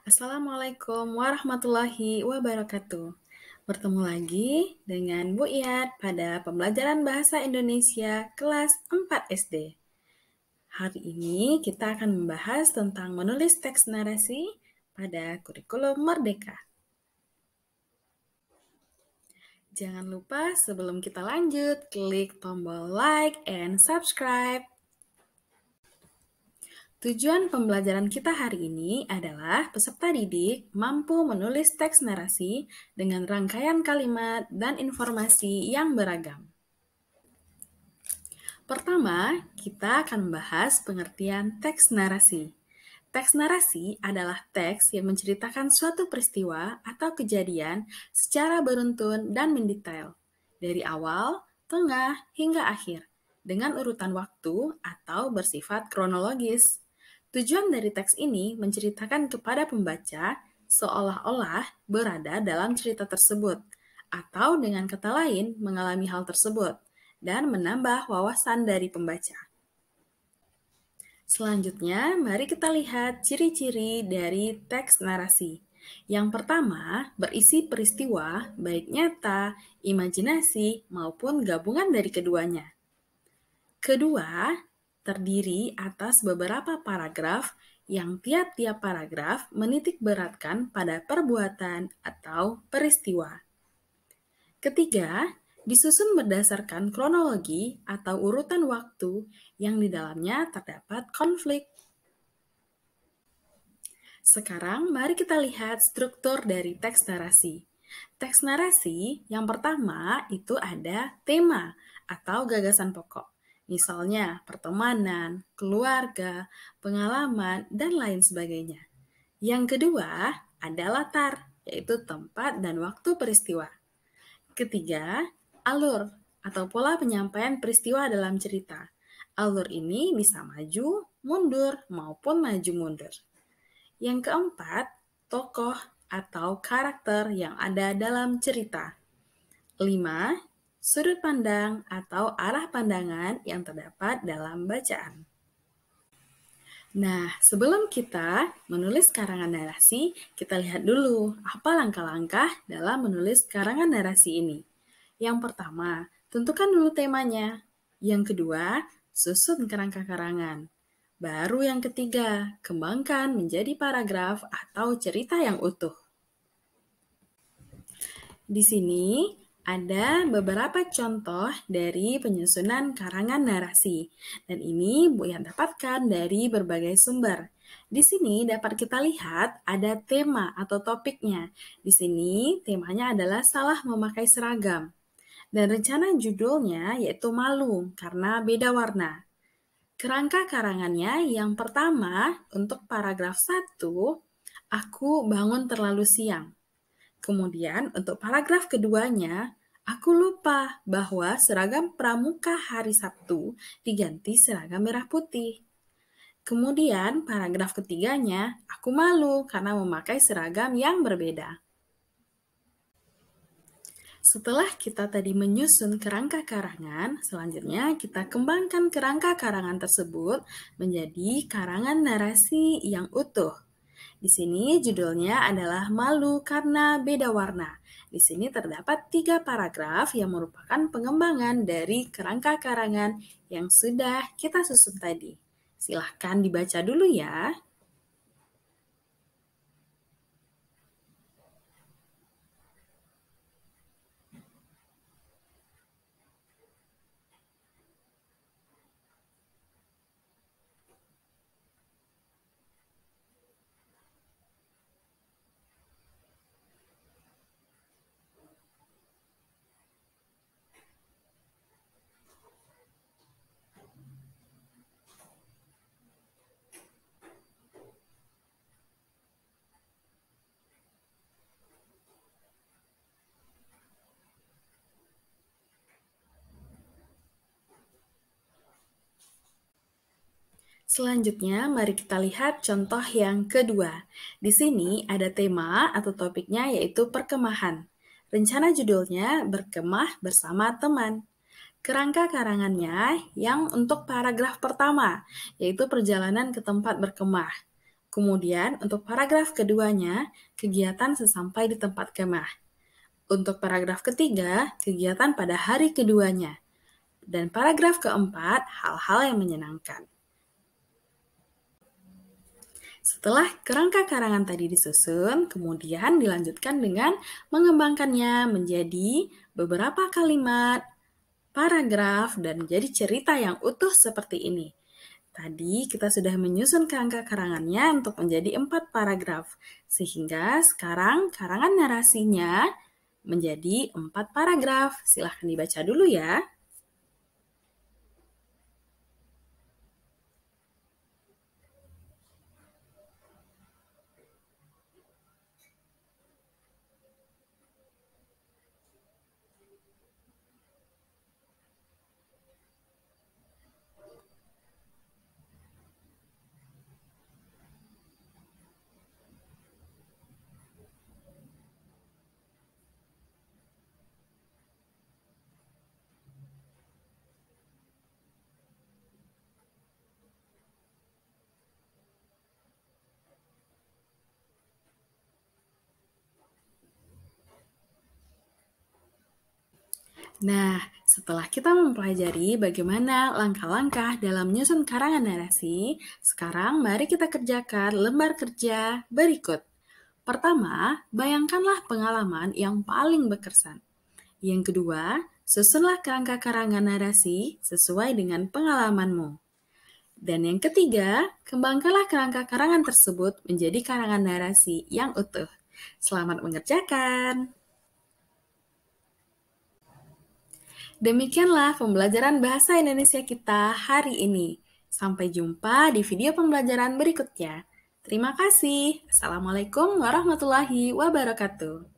Assalamualaikum warahmatullahi wabarakatuh. Bertemu lagi dengan Bu Iyad pada pembelajaran Bahasa Indonesia kelas 4 SD. Hari ini kita akan membahas tentang menulis teks narasi pada kurikulum Merdeka. Jangan lupa sebelum kita lanjut, klik tombol like and subscribe. Tujuan pembelajaran kita hari ini adalah peserta didik mampu menulis teks narasi dengan rangkaian kalimat dan informasi yang beragam. Pertama, kita akan membahas pengertian teks narasi. Teks narasi adalah teks yang menceritakan suatu peristiwa atau kejadian secara beruntun dan mendetail, dari awal, tengah, hingga akhir, dengan urutan waktu atau bersifat kronologis. Tujuan dari teks ini menceritakan kepada pembaca seolah-olah berada dalam cerita tersebut, atau dengan kata lain mengalami hal tersebut, dan menambah wawasan dari pembaca. Selanjutnya, mari kita lihat ciri-ciri dari teks narasi. Yang pertama, berisi peristiwa baik nyata, imajinasi, maupun gabungan dari keduanya. Kedua, terdiri atas beberapa paragraf yang tiap-tiap paragraf menitik beratkan pada perbuatan atau peristiwa. Ketiga, disusun berdasarkan kronologi atau urutan waktu yang di dalamnya terdapat konflik. Sekarang mari kita lihat struktur dari teks narasi. Teks narasi yang pertama itu ada tema atau gagasan pokok. Misalnya pertemanan, keluarga, pengalaman, dan lain sebagainya. Yang kedua ada latar, yaitu tempat dan waktu peristiwa. Ketiga, alur atau pola penyampaian peristiwa dalam cerita. Alur ini bisa maju, mundur, maupun maju mundur. Yang keempat, tokoh atau karakter yang ada dalam cerita. 5. Sudut pandang atau arah pandangan yang terdapat dalam bacaan. Nah, sebelum kita menulis karangan narasi, kita lihat dulu apa langkah-langkah dalam menulis karangan narasi ini. Yang pertama, tentukan dulu temanya. Yang kedua, susun kerangka karangan. Baru yang ketiga, kembangkan menjadi paragraf atau cerita yang utuh. Di sini ada beberapa contoh dari penyusunan karangan narasi. Dan ini Bu yang dapatkan dari berbagai sumber. Di sini dapat kita lihat ada tema atau topiknya. Di sini temanya adalah salah memakai seragam. Dan rencana judulnya yaitu malu karena beda warna. Kerangka karangannya yang pertama untuk paragraf 1, aku bangun terlalu siang. Kemudian untuk paragraf keduanya, aku lupa bahwa seragam pramuka hari Sabtu diganti seragam merah putih. Kemudian paragraf ketiganya, aku malu karena memakai seragam yang berbeda. Setelah kita tadi menyusun kerangka karangan, selanjutnya kita kembangkan kerangka karangan tersebut menjadi karangan narasi yang utuh. Di sini judulnya adalah Malu Karena Beda Warna. Di sini terdapat 3 paragraf yang merupakan pengembangan dari kerangka karangan yang sudah kita susun tadi. Silahkan dibaca dulu ya. Selanjutnya, mari kita lihat contoh yang kedua. Di sini ada tema atau topiknya yaitu perkemahan. Rencana judulnya Berkemah Bersama Teman. Kerangka karangannya yang untuk paragraf pertama, yaitu perjalanan ke tempat berkemah. Kemudian, untuk paragraf keduanya, kegiatan sesampai di tempat kemah. Untuk paragraf ketiga, kegiatan pada hari keduanya. Dan paragraf keempat, hal-hal yang menyenangkan. Setelah kerangka karangan tadi disusun, kemudian dilanjutkan dengan mengembangkannya menjadi beberapa kalimat, paragraf, dan menjadi cerita yang utuh seperti ini. Tadi kita sudah menyusun kerangka karangannya untuk menjadi 4 paragraf, sehingga sekarang karangan narasinya menjadi 4 paragraf. Silahkan dibaca dulu ya. Nah, setelah kita mempelajari bagaimana langkah-langkah dalam menyusun karangan narasi, sekarang mari kita kerjakan lembar kerja berikut. Pertama, bayangkanlah pengalaman yang paling berkesan. Yang kedua, susunlah kerangka karangan narasi sesuai dengan pengalamanmu. Dan yang ketiga, kembangkanlah kerangka karangan tersebut menjadi karangan narasi yang utuh. Selamat mengerjakan! Demikianlah pembelajaran bahasa Indonesia kita hari ini. Sampai jumpa di video pembelajaran berikutnya. Terima kasih. Assalamualaikum warahmatullahi wabarakatuh.